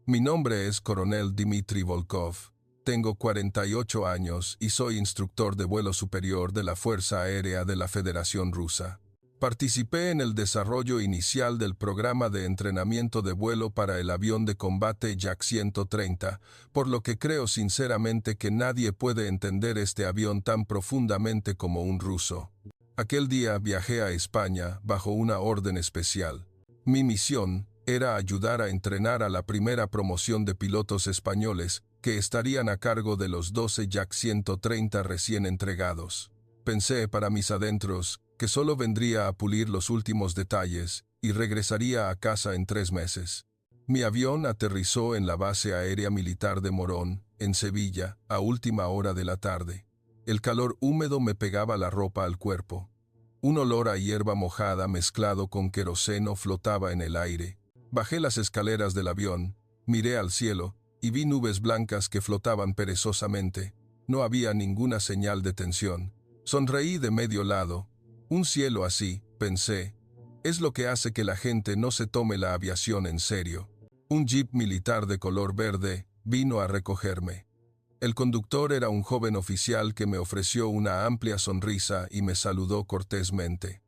Mi nombre es Coronel Dmitry Volkov. Tengo 48 años y soy instructor de vuelo superior de la Fuerza Aérea de la Federación Rusa. Participé en el desarrollo inicial del programa de entrenamiento de vuelo para el avión de combate Yak-130, por lo que creo sinceramente que nadie puede entender este avión tan profundamente como un ruso. Aquel día viajé a España bajo una orden especial. Mi misión era ayudar a entrenar a la primera promoción de pilotos españoles que estarían a cargo de los 12 Yak-130 recién entregados. Pensé para mis adentros que solo vendría a pulir los últimos detalles y regresaría a casa en 3 meses. Mi avión aterrizó en la base aérea militar de Morón, en Sevilla, a última hora de la tarde. El calor húmedo me pegaba la ropa al cuerpo. Un olor a hierba mojada mezclado con queroseno flotaba en el aire. Bajé las escaleras del avión, miré al cielo y vi nubes blancas que flotaban perezosamente. No había ninguna señal de tensión. Sonreí de medio lado. Un cielo así, pensé, es lo que hace que la gente no se tome la aviación en serio. Un jeep militar de color verde vino a recogerme. El conductor era un joven oficial que me ofreció una amplia sonrisa y me saludó cortésmente.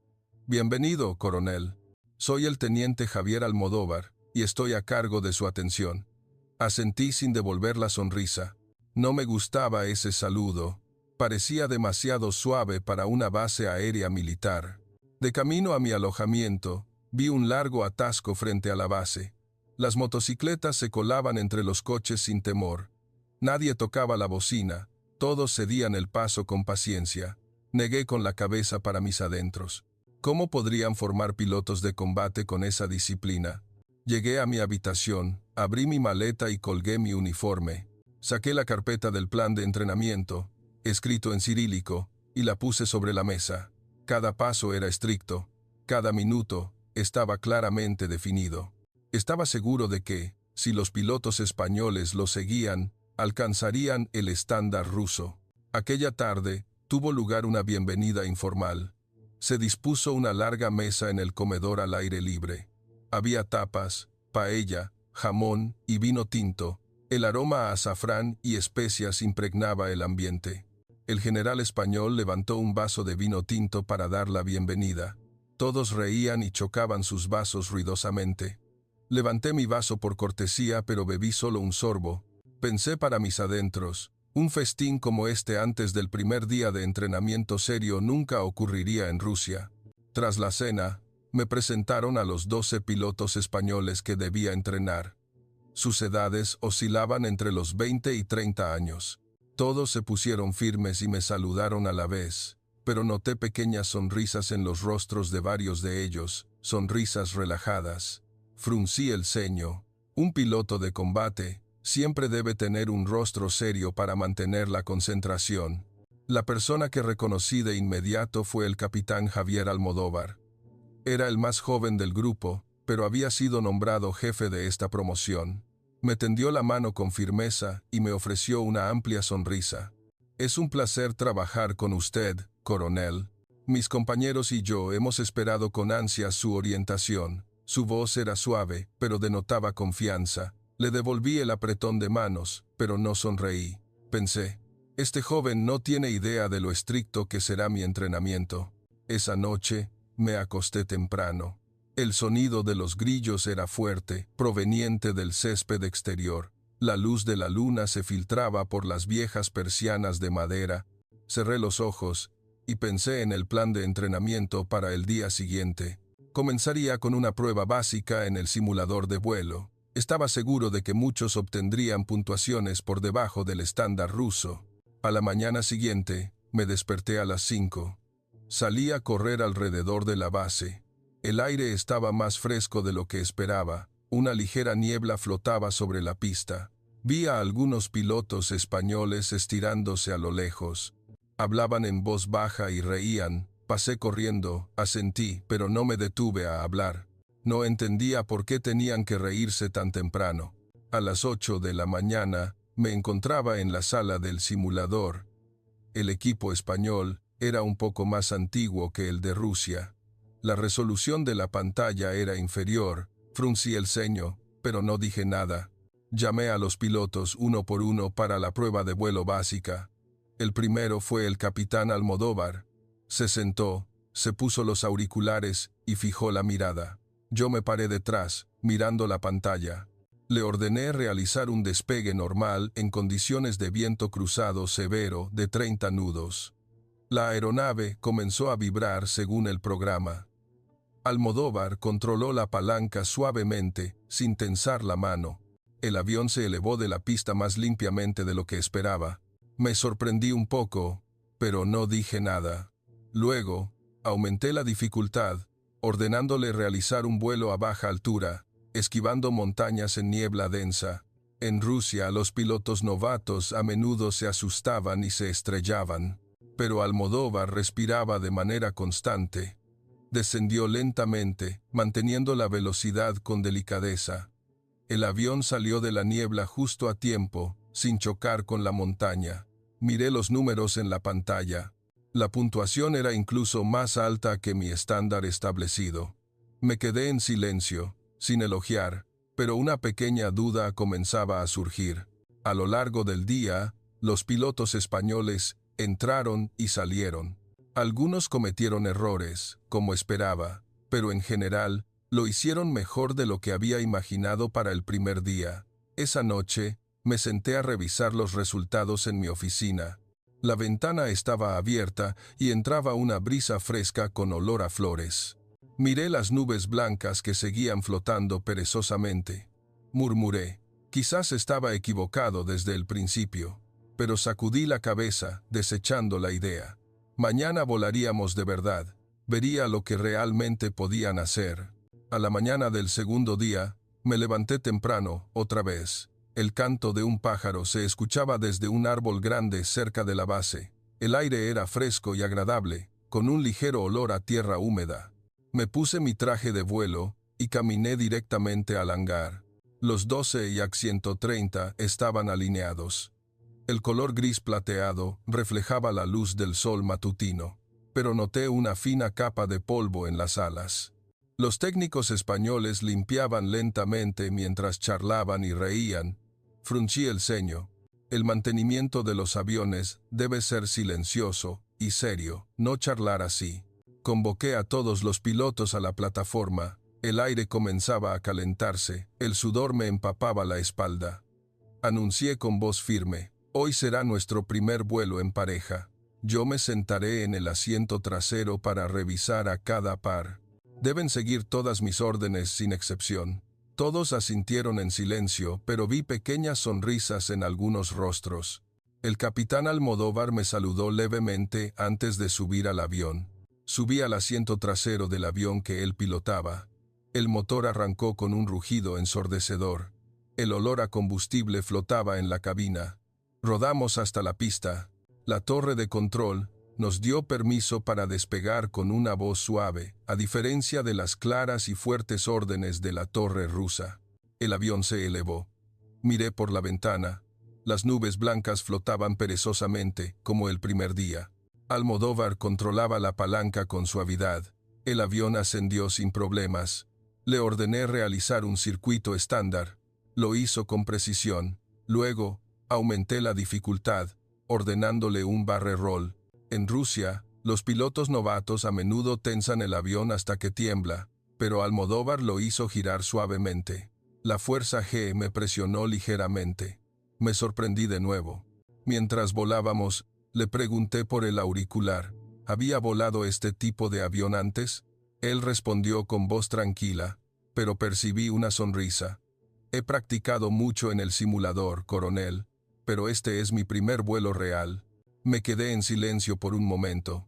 Bienvenido, coronel. Soy el teniente Javier Almodóvar y estoy a cargo de su atención. Asentí sin devolver la sonrisa. No me gustaba ese saludo. Parecía demasiado suave para una base aérea militar. De camino a mi alojamiento, vi un largo atasco frente a la base. Las motocicletas se colaban entre los coches sin temor. Nadie tocaba la bocina, todos cedían el paso con paciencia. Negué con la cabeza para mis adentros. ¿Cómo podrían formar pilotos de combate con esa disciplina? Llegué a mi habitación, abrí mi maleta y colgué mi uniforme. Saqué la carpeta del plan de entrenamiento, escrito en cirílico, y la puse sobre la mesa. Cada paso era estricto, cada minuto estaba claramente definido. Estaba seguro de que, si los pilotos españoles lo seguían, alcanzarían el estándar ruso. Aquella tarde tuvo lugar una bienvenida informal. Se dispuso una larga mesa en el comedor al aire libre. Había tapas, paella, jamón y vino tinto. El aroma a azafrán y especias impregnaba el ambiente. El general español levantó un vaso de vino tinto para dar la bienvenida. Todos reían y chocaban sus vasos ruidosamente. Levanté mi vaso por cortesía, pero bebí solo un sorbo. Pensé para mis adentros, un festín como este antes del primer día de entrenamiento serio nunca ocurriría en Rusia. Tras la cena, me presentaron a los 12 pilotos españoles que debía entrenar. Sus edades oscilaban entre los 20 y 30 años. Todos se pusieron firmes y me saludaron a la vez, pero noté pequeñas sonrisas en los rostros de varios de ellos, sonrisas relajadas. Fruncí el ceño. Un piloto de combate siempre debe tener un rostro serio para mantener la concentración. La persona que reconocí de inmediato fue el capitán Javier Almodóvar. Era el más joven del grupo, pero había sido nombrado jefe de esta promoción. Me tendió la mano con firmeza y me ofreció una amplia sonrisa. Es un placer trabajar con usted, coronel. Mis compañeros y yo hemos esperado con ansias su orientación. Su voz era suave, pero denotaba confianza. Le devolví el apretón de manos, pero no sonreí. Pensé, este joven no tiene idea de lo estricto que será mi entrenamiento. Esa noche, me acosté temprano. El sonido de los grillos era fuerte, proveniente del césped exterior. La luz de la luna se filtraba por las viejas persianas de madera. Cerré los ojos y pensé en el plan de entrenamiento para el día siguiente. Comenzaría con una prueba básica en el simulador de vuelo. Estaba seguro de que muchos obtendrían puntuaciones por debajo del estándar ruso. A la mañana siguiente, me desperté a las 5. Salí a correr alrededor de la base. El aire estaba más fresco de lo que esperaba. Una ligera niebla flotaba sobre la pista. Vi a algunos pilotos españoles estirándose a lo lejos. Hablaban en voz baja y reían. Pasé corriendo, asentí, pero no me detuve a hablar. No entendía por qué tenían que reírse tan temprano. A las 8 de la mañana, me encontraba en la sala del simulador. El equipo español era un poco más antiguo que el de Rusia. La resolución de la pantalla era inferior. Fruncí el ceño, pero no dije nada. Llamé a los pilotos uno por uno para la prueba de vuelo básica. El primero fue el capitán Almodóvar. Se sentó, se puso los auriculares y fijó la mirada. Yo me paré detrás, mirando la pantalla. Le ordené realizar un despegue normal en condiciones de viento cruzado severo de 30 nudos. La aeronave comenzó a vibrar según el programa. Almodóvar controló la palanca suavemente, sin tensar la mano. El avión se elevó de la pista más limpiamente de lo que esperaba. Me sorprendí un poco, pero no dije nada. Luego, aumenté la dificultad, ordenándole realizar un vuelo a baja altura, esquivando montañas en niebla densa. En Rusia, los pilotos novatos a menudo se asustaban y se estrellaban, pero Almodóvar respiraba de manera constante. Descendió lentamente, manteniendo la velocidad con delicadeza. El avión salió de la niebla justo a tiempo, sin chocar con la montaña. Miré los números en la pantalla. La puntuación era incluso más alta que mi estándar establecido. Me quedé en silencio, sin elogiar, pero una pequeña duda comenzaba a surgir. A lo largo del día, los pilotos españoles entraron y salieron. Algunos cometieron errores, como esperaba, pero en general, lo hicieron mejor de lo que había imaginado para el primer día. Esa noche, me senté a revisar los resultados en mi oficina. La ventana estaba abierta y entraba una brisa fresca con olor a flores. Miré las nubes blancas que seguían flotando perezosamente. Murmuré, quizás estaba equivocado desde el principio, pero sacudí la cabeza, desechando la idea. Mañana volaríamos de verdad, vería lo que realmente podían hacer. A la mañana del segundo día, me levanté temprano, otra vez. El canto de un pájaro se escuchaba desde un árbol grande cerca de la base. El aire era fresco y agradable, con un ligero olor a tierra húmeda. Me puse mi traje de vuelo y caminé directamente al hangar. Los 12 y AC 130 estaban alineados. El color gris plateado reflejaba la luz del sol matutino, pero noté una fina capa de polvo en las alas. Los técnicos españoles limpiaban lentamente mientras charlaban y reían. Fruncí el ceño. El mantenimiento de los aviones debe ser silencioso y serio, no charlar así. Convoqué a todos los pilotos a la plataforma. El aire comenzaba a calentarse, el sudor me empapaba la espalda. Anuncié con voz firme, hoy será nuestro primer vuelo en pareja. Yo me sentaré en el asiento trasero para revisar a cada par. Deben seguir todas mis órdenes sin excepción. Todos asintieron en silencio, pero vi pequeñas sonrisas en algunos rostros. El capitán Almodóvar me saludó levemente antes de subir al avión. Subí al asiento trasero del avión que él pilotaba. El motor arrancó con un rugido ensordecedor. El olor a combustible flotaba en la cabina. Rodamos hasta la pista. La torre de control nos dio permiso para despegar con una voz suave, a diferencia de las claras y fuertes órdenes de la torre rusa. El avión se elevó. Miré por la ventana. Las nubes blancas flotaban perezosamente, como el primer día. Almodóvar controlaba la palanca con suavidad. El avión ascendió sin problemas. Le ordené realizar un circuito estándar. Lo hizo con precisión. Luego, aumenté la dificultad, ordenándole un barrel roll. En Rusia, los pilotos novatos a menudo tensan el avión hasta que tiembla, pero Almodóvar lo hizo girar suavemente. La fuerza G me presionó ligeramente. Me sorprendí de nuevo. Mientras volábamos, le pregunté por el auricular. ¿Había volado este tipo de avión antes? Él respondió con voz tranquila, pero percibí una sonrisa. He practicado mucho en el simulador, coronel, pero este es mi primer vuelo real. Me quedé en silencio por un momento.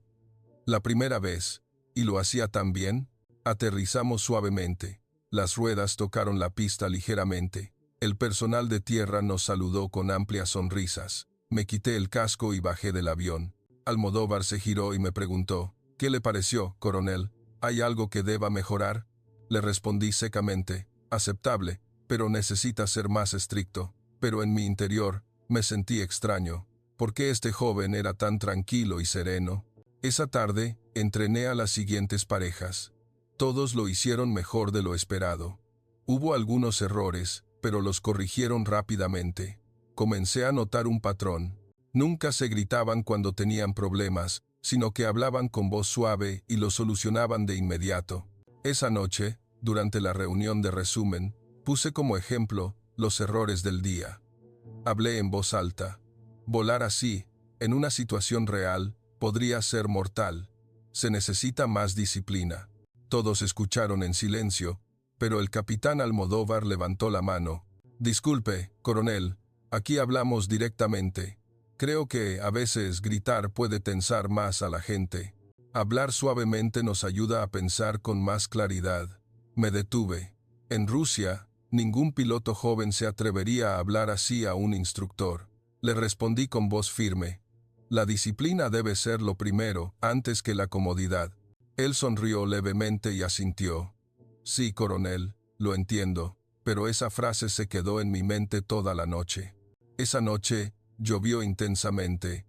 La primera vez, y lo hacía tan bien, aterrizamos suavemente. Las ruedas tocaron la pista ligeramente. El personal de tierra nos saludó con amplias sonrisas. Me quité el casco y bajé del avión. Almodóvar se giró y me preguntó, ¿qué le pareció, coronel? ¿Hay algo que deba mejorar? Le respondí secamente, aceptable, pero necesita ser más estricto. Pero en mi interior, me sentí extraño. ¿Por qué este joven era tan tranquilo y sereno? Esa tarde, entrené a las siguientes parejas. Todos lo hicieron mejor de lo esperado. Hubo algunos errores, pero los corrigieron rápidamente. Comencé a notar un patrón. Nunca se gritaban cuando tenían problemas, sino que hablaban con voz suave y lo solucionaban de inmediato. Esa noche, durante la reunión de resumen, puse como ejemplo los errores del día. Hablé en voz alta. Volar así, en una situación real, podría ser mortal. Se necesita más disciplina. Todos escucharon en silencio, pero el capitán Almodóvar levantó la mano. Disculpe, coronel, aquí hablamos directamente. Creo que, a veces, gritar puede tensar más a la gente. Hablar suavemente nos ayuda a pensar con más claridad. Me detuve. En Rusia, ningún piloto joven se atrevería a hablar así a un instructor. Le respondí con voz firme. La disciplina debe ser lo primero, antes que la comodidad. Él sonrió levemente y asintió. Sí, coronel, lo entiendo, pero esa frase se quedó en mi mente toda la noche. Esa noche, llovió intensamente.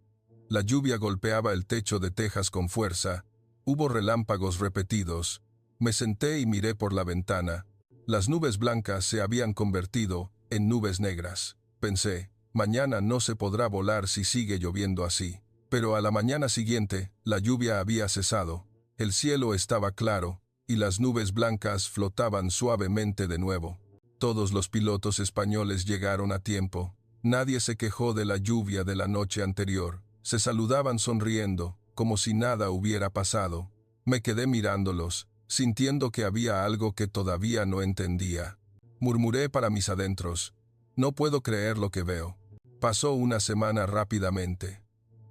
La lluvia golpeaba el techo de tejas con fuerza. Hubo relámpagos repetidos. Me senté y miré por la ventana. Las nubes blancas se habían convertido en nubes negras. Pensé, mañana no se podrá volar si sigue lloviendo así. Pero a la mañana siguiente, la lluvia había cesado. El cielo estaba claro, y las nubes blancas flotaban suavemente de nuevo. Todos los pilotos españoles llegaron a tiempo. Nadie se quejó de la lluvia de la noche anterior. Se saludaban sonriendo, como si nada hubiera pasado. Me quedé mirándolos, sintiendo que había algo que todavía no entendía. Murmuré para mis adentros. No puedo creer lo que veo. Pasó una semana rápidamente.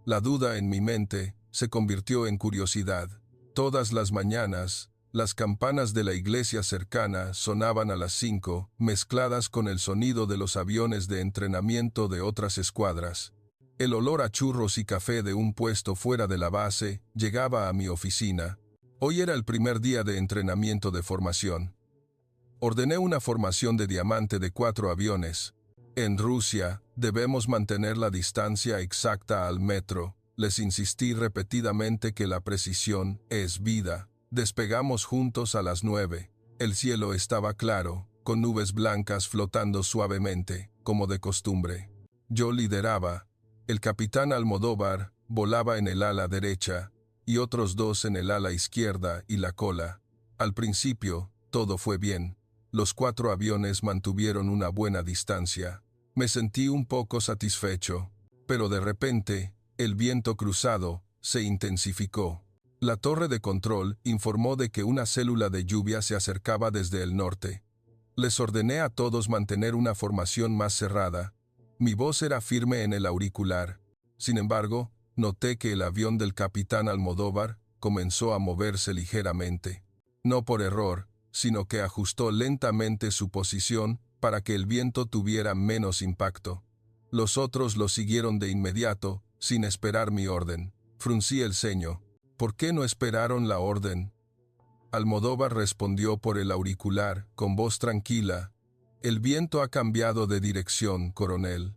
La duda en mi mente se convirtió en curiosidad. Todas las mañanas, las campanas de la iglesia cercana sonaban a las 5, mezcladas con el sonido de los aviones de entrenamiento de otras escuadras. El olor a churros y café de un puesto fuera de la base llegaba a mi oficina. Hoy era el primer día de entrenamiento de formación. Ordené una formación de diamante de 4 aviones. En Rusia, debemos mantener la distancia exacta al metro. Les insistí repetidamente que la precisión es vida. Despegamos juntos a las 9. El cielo estaba claro, con nubes blancas flotando suavemente, como de costumbre. Yo lideraba. El capitán Almodóvar volaba en el ala derecha, y otros 2 en el ala izquierda y la cola. Al principio, todo fue bien. Los 4 aviones mantuvieron una buena distancia. Me sentí un poco satisfecho, pero de repente, el viento cruzado se intensificó. La torre de control informó de que una célula de lluvia se acercaba desde el norte. Les ordené a todos mantener una formación más cerrada. Mi voz era firme en el auricular. Sin embargo, noté que el avión del capitán Almodóvar comenzó a moverse ligeramente. No por error, sino que ajustó lentamente su posición para que el viento tuviera menos impacto. Los otros lo siguieron de inmediato, sin esperar mi orden. Fruncí el ceño. ¿Por qué no esperaron la orden? Almodóvar respondió por el auricular, con voz tranquila. El viento ha cambiado de dirección, coronel.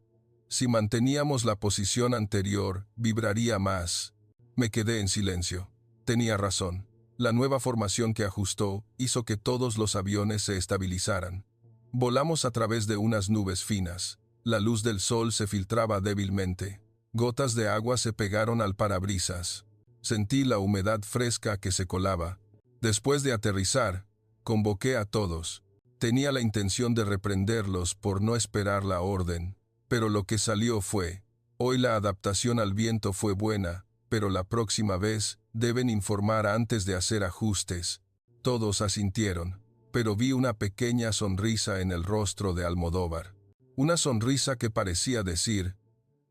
Si manteníamos la posición anterior, vibraría más. Me quedé en silencio. Tenía razón. La nueva formación que ajustó hizo que todos los aviones se estabilizaran. Volamos a través de unas nubes finas. La luz del sol se filtraba débilmente. Gotas de agua se pegaron al parabrisas. Sentí la humedad fresca que se colaba. Después de aterrizar, convoqué a todos. Tenía la intención de reprenderlos por no esperar la orden, pero lo que salió fue: hoy la adaptación al viento fue buena, pero la próxima vez deben informar antes de hacer ajustes. Todos asintieron, pero vi una pequeña sonrisa en el rostro de Almodóvar. Una sonrisa que parecía decir: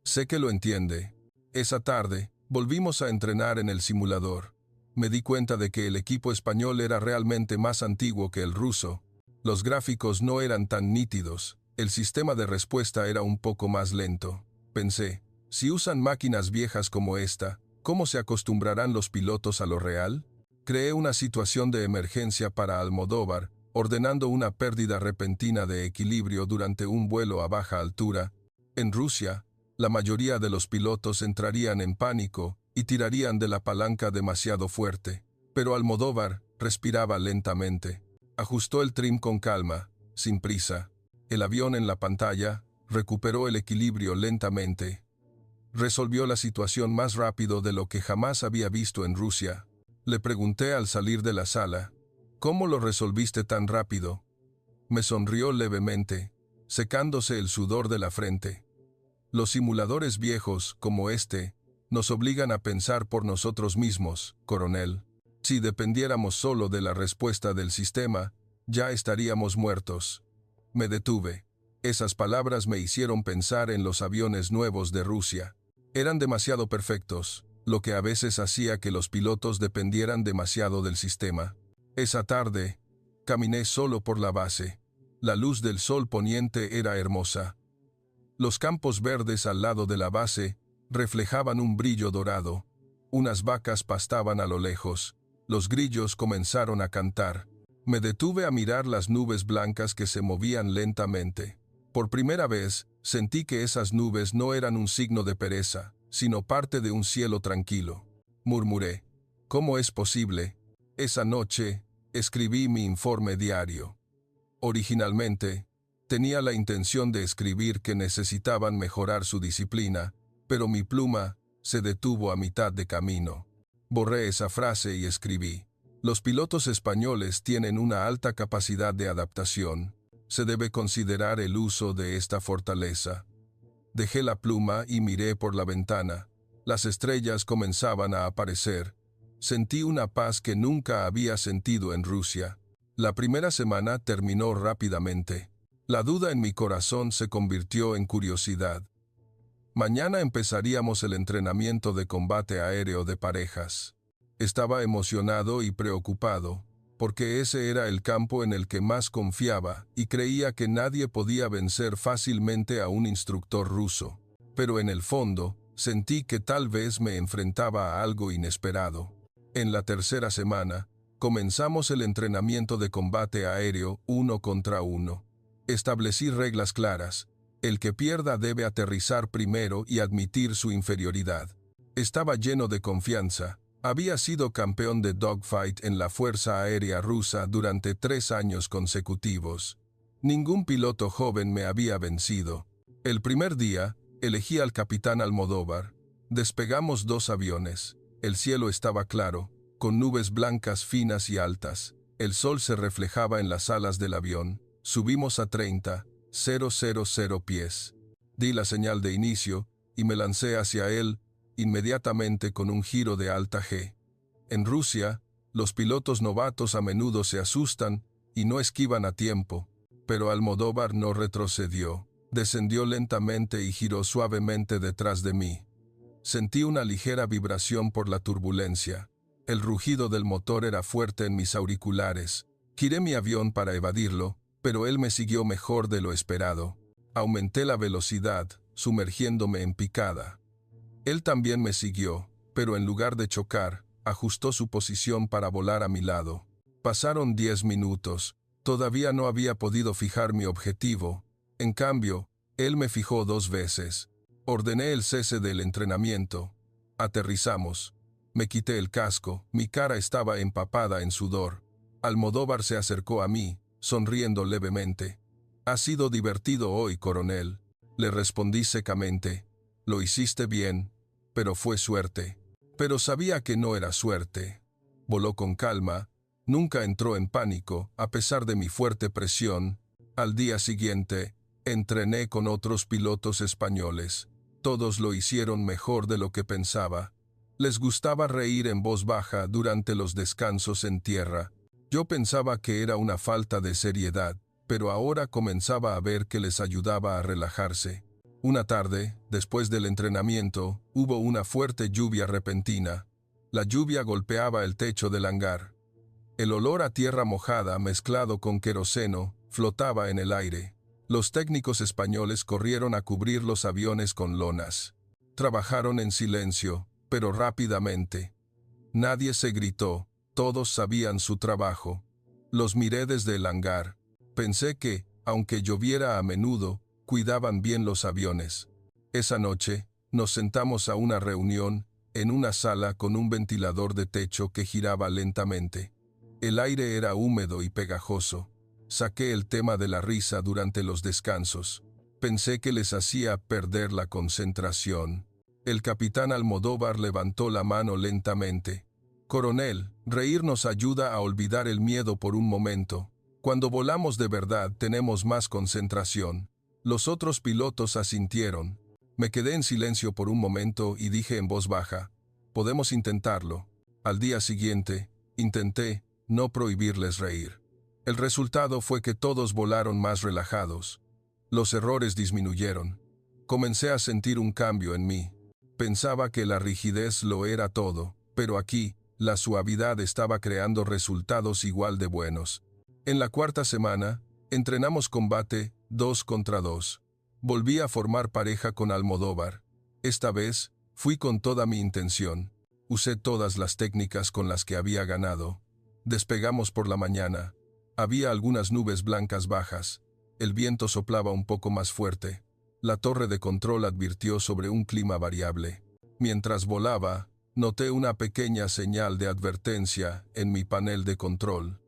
sé que lo entiende. Esa tarde, volvimos a entrenar en el simulador. Me di cuenta de que el equipo español era realmente más antiguo que el ruso. Los gráficos no eran tan nítidos. El sistema de respuesta era un poco más lento. Pensé, si usan máquinas viejas como esta, ¿cómo se acostumbrarán los pilotos a lo real? Creé una situación de emergencia para Almodóvar, ordenando una pérdida repentina de equilibrio durante un vuelo a baja altura. En Rusia, la mayoría de los pilotos entrarían en pánico y tirarían de la palanca demasiado fuerte. Pero Almodóvar respiraba lentamente. Ajustó el trim con calma, sin prisa. El avión en la pantalla recuperó el equilibrio lentamente. Resolvió la situación más rápido de lo que jamás había visto en Rusia. Le pregunté al salir de la sala, ¿cómo lo resolviste tan rápido? Me sonrió levemente, secándose el sudor de la frente. Los simuladores viejos, como este, nos obligan a pensar por nosotros mismos, coronel. Si dependiéramos solo de la respuesta del sistema, ya estaríamos muertos. Me detuve. Esas palabras me hicieron pensar en los aviones nuevos de Rusia. Eran demasiado perfectos, lo que a veces hacía que los pilotos dependieran demasiado del sistema. Esa tarde, caminé solo por la base. La luz del sol poniente era hermosa. Los campos verdes al lado de la base reflejaban un brillo dorado. Unas vacas pastaban a lo lejos. Los grillos comenzaron a cantar. Me detuve a mirar las nubes blancas que se movían lentamente. Por primera vez, sentí que esas nubes no eran un signo de pereza, sino parte de un cielo tranquilo. Murmuré, ¿cómo es posible? Esa noche, escribí mi informe diario. Originalmente, tenía la intención de escribir que necesitaban mejorar su disciplina, pero mi pluma se detuvo a mitad de camino. Borré esa frase y escribí, los pilotos españoles tienen una alta capacidad de adaptación. Se debe considerar el uso de esta fortaleza. Dejé la pluma y miré por la ventana. Las estrellas comenzaban a aparecer. Sentí una paz que nunca había sentido en Rusia. La primera semana terminó rápidamente. La duda en mi corazón se convirtió en curiosidad. Mañana empezaríamos el entrenamiento de combate aéreo de parejas. Estaba emocionado y preocupado, porque ese era el campo en el que más confiaba y creía que nadie podía vencer fácilmente a un instructor ruso. Pero en el fondo, sentí que tal vez me enfrentaba a algo inesperado. En la tercera semana, comenzamos el entrenamiento de combate aéreo 1 contra 1. Establecí reglas claras. El que pierda debe aterrizar primero y admitir su inferioridad. Estaba lleno de confianza. Había sido campeón de dogfight en la Fuerza Aérea Rusa durante 3 años consecutivos. Ningún piloto joven me había vencido. El primer día, elegí al capitán Almodóvar. Despegamos 2 aviones. El cielo estaba claro, con nubes blancas finas y altas. El sol se reflejaba en las alas del avión. Subimos a 30,000 pies. Di la señal de inicio y me lancé hacia él, inmediatamente con un giro de alta G. En Rusia, los pilotos novatos a menudo se asustan y no esquivan a tiempo, pero Almodóvar no retrocedió. Descendió lentamente y giró suavemente detrás de mí. Sentí una ligera vibración por la turbulencia. El rugido del motor era fuerte en mis auriculares. Giré mi avión para evadirlo, pero él me siguió mejor de lo esperado. Aumenté la velocidad, sumergiéndome en picada. Él también me siguió, pero en lugar de chocar, ajustó su posición para volar a mi lado. Pasaron 10 minutos. Todavía no había podido fijar mi objetivo. En cambio, él me fijó 2 veces. Ordené el cese del entrenamiento. Aterrizamos. Me quité el casco, mi cara estaba empapada en sudor. Almodóvar se acercó a mí, sonriendo levemente. «Ha sido divertido hoy, coronel», le respondí secamente. «Lo hiciste bien, pero fue suerte». Pero sabía que no era suerte. Voló con calma, nunca entró en pánico, a pesar de mi fuerte presión. Al día siguiente, entrené con otros pilotos españoles. Todos lo hicieron mejor de lo que pensaba. Les gustaba reír en voz baja durante los descansos en tierra. Yo pensaba que era una falta de seriedad, pero ahora comenzaba a ver que les ayudaba a relajarse. Una tarde, después del entrenamiento, hubo una fuerte lluvia repentina. La lluvia golpeaba el techo del hangar. El olor a tierra mojada mezclado con queroseno flotaba en el aire. Los técnicos españoles corrieron a cubrir los aviones con lonas. Trabajaron en silencio, pero rápidamente. Nadie se gritó, todos sabían su trabajo. Los miré desde el hangar. Pensé que, aunque lloviera a menudo, cuidaban bien los aviones. Esa noche, nos sentamos a una reunión, en una sala con un ventilador de techo que giraba lentamente. El aire era húmedo y pegajoso. Saqué el tema de la risa durante los descansos. Pensé que les hacía perder la concentración. El capitán Almodóvar levantó la mano lentamente. Coronel, reír nos ayuda a olvidar el miedo por un momento. Cuando volamos de verdad tenemos más concentración. Los otros pilotos asintieron. Me quedé en silencio por un momento y dije en voz baja, podemos intentarlo. Al día siguiente, intenté no prohibirles reír. El resultado fue que todos volaron más relajados. Los errores disminuyeron. Comencé a sentir un cambio en mí. Pensaba que la rigidez lo era todo, pero aquí, la suavidad estaba creando resultados igual de buenos. En la cuarta semana, entrenamos combate 2 contra 2. Volví a formar pareja con Almodóvar. Esta vez, fui con toda mi intención. Usé todas las técnicas con las que había ganado. Despegamos por la mañana. Había algunas nubes blancas bajas. El viento soplaba un poco más fuerte. La torre de control advirtió sobre un clima variable. Mientras volaba, noté una pequeña señal de advertencia en mi panel de control.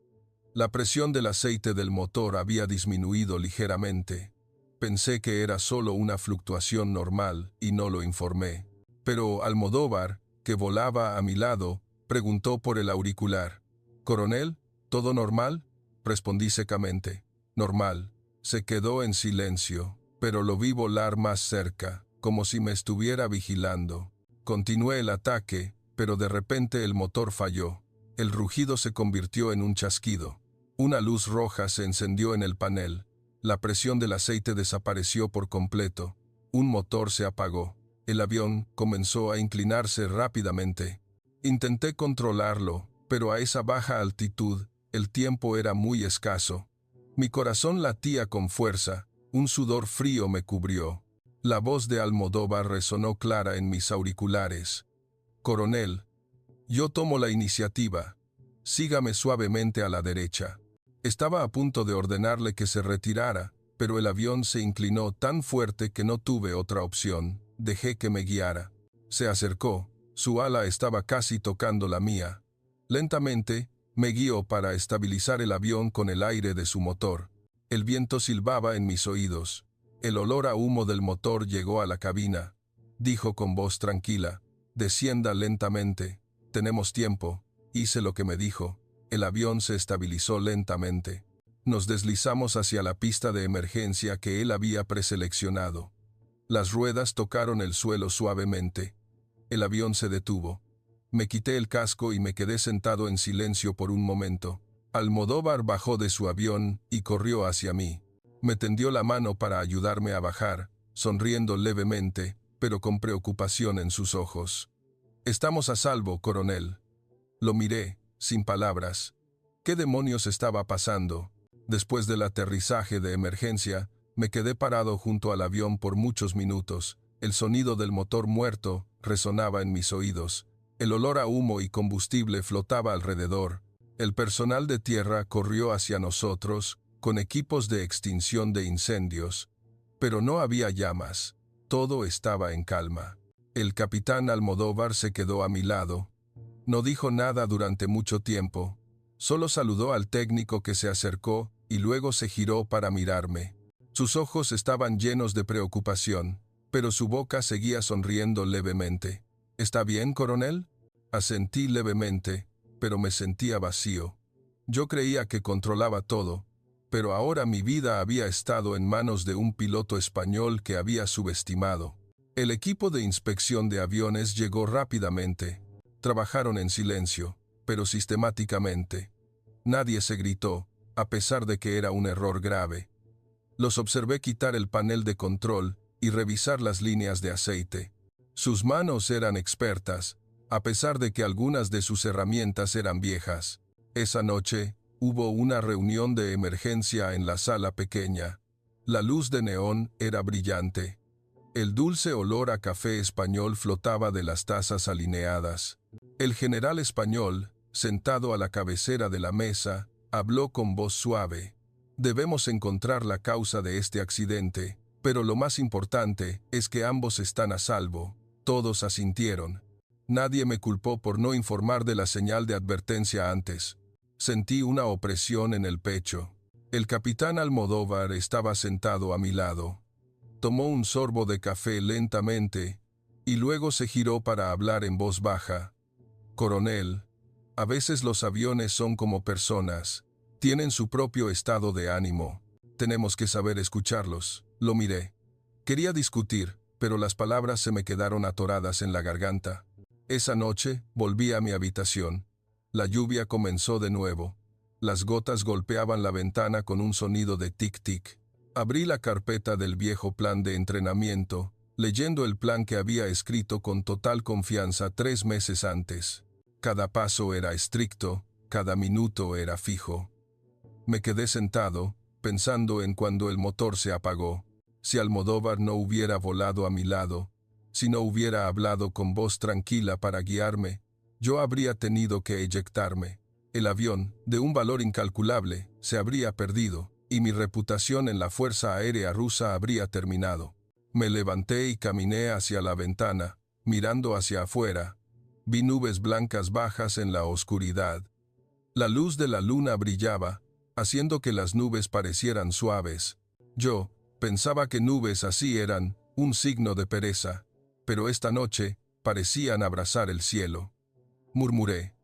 La presión del aceite del motor había disminuido ligeramente. Pensé que era solo una fluctuación normal y no lo informé. Pero Almodóvar, que volaba a mi lado, preguntó por el auricular. «Coronel, ¿todo normal?» Respondí secamente. «Normal». Se quedó en silencio, pero lo vi volar más cerca, como si me estuviera vigilando. Continué el ataque, pero de repente el motor falló. El rugido se convirtió en un chasquido. Una luz roja se encendió en el panel. La presión del aceite desapareció por completo. Un motor se apagó. El avión comenzó a inclinarse rápidamente. Intenté controlarlo, pero a esa baja altitud, el tiempo era muy escaso. Mi corazón latía con fuerza, un sudor frío me cubrió. La voz de Almodóvar resonó clara en mis auriculares. «Coronel, yo tomo la iniciativa. Sígame suavemente a la derecha». Estaba a punto de ordenarle que se retirara, pero el avión se inclinó tan fuerte que no tuve otra opción. Dejé que me guiara. Se acercó, su ala estaba casi tocando la mía. Lentamente, me guió para estabilizar el avión con el aire de su motor. El viento silbaba en mis oídos. El olor a humo del motor llegó a la cabina. Dijo con voz tranquila, «Descienda lentamente. Tenemos tiempo». Hice lo que me dijo. El avión se estabilizó lentamente. Nos deslizamos hacia la pista de emergencia que él había preseleccionado. Las ruedas tocaron el suelo suavemente. El avión se detuvo. Me quité el casco y me quedé sentado en silencio por un momento. Almodóvar bajó de su avión y corrió hacia mí. Me tendió la mano para ayudarme a bajar, sonriendo levemente, pero con preocupación en sus ojos. «Estamos a salvo, coronel». Lo miré, sin palabras. ¿Qué demonios estaba pasando? Después del aterrizaje de emergencia, me quedé parado junto al avión por muchos minutos. El sonido del motor muerto resonaba en mis oídos. El olor a humo y combustible flotaba alrededor. El personal de tierra corrió hacia nosotros, con equipos de extinción de incendios. Pero no había llamas. Todo estaba en calma. El capitán Almodóvar se quedó a mi lado. No dijo nada durante mucho tiempo. Solo saludó al técnico que se acercó y luego se giró para mirarme. Sus ojos estaban llenos de preocupación, pero su boca seguía sonriendo levemente. «¿Está bien, coronel?» Asentí levemente, pero me sentía vacío. Yo creía que controlaba todo, pero ahora mi vida había estado en manos de un piloto español que había subestimado. El equipo de inspección de aviones llegó rápidamente. Trabajaron en silencio, pero sistemáticamente. Nadie se gritó, a pesar de que era un error grave. Los observé quitar el panel de control y revisar las líneas de aceite. Sus manos eran expertas, a pesar de que algunas de sus herramientas eran viejas. Esa noche, hubo una reunión de emergencia en la sala pequeña. La luz de neón era brillante. El dulce olor a café español flotaba de las tazas alineadas. El general español, sentado a la cabecera de la mesa, habló con voz suave. «Debemos encontrar la causa de este accidente, pero lo más importante es que ambos están a salvo». Todos asintieron. Nadie me culpó por no informar de la señal de advertencia antes. Sentí una opresión en el pecho. El capitán Almodóvar estaba sentado a mi lado. Tomó un sorbo de café lentamente y luego se giró para hablar en voz baja. Coronel, a veces los aviones son como personas. Tienen su propio estado de ánimo. Tenemos que saber escucharlos. Lo miré. Quería discutir, pero las palabras se me quedaron atoradas en la garganta. Esa noche volví a mi habitación. La lluvia comenzó de nuevo. Las gotas golpeaban la ventana con un sonido de tic-tic. Abrí la carpeta del viejo plan de entrenamiento, leyendo el plan que había escrito con total confianza 3 meses antes. Cada paso era estricto, cada minuto era fijo. Me quedé sentado, pensando en cuando el motor se apagó. Si Almodóvar no hubiera volado a mi lado, si no hubiera hablado con voz tranquila para guiarme, yo habría tenido que eyectarme. El avión, de un valor incalculable, se habría perdido, y mi reputación en la Fuerza Aérea Rusa habría terminado. Me levanté y caminé hacia la ventana, mirando hacia afuera. Vi nubes blancas bajas en la oscuridad. La luz de la luna brillaba, haciendo que las nubes parecieran suaves. Yo pensaba que nubes así eran un signo de pereza, pero esta noche parecían abrazar el cielo. Murmuré,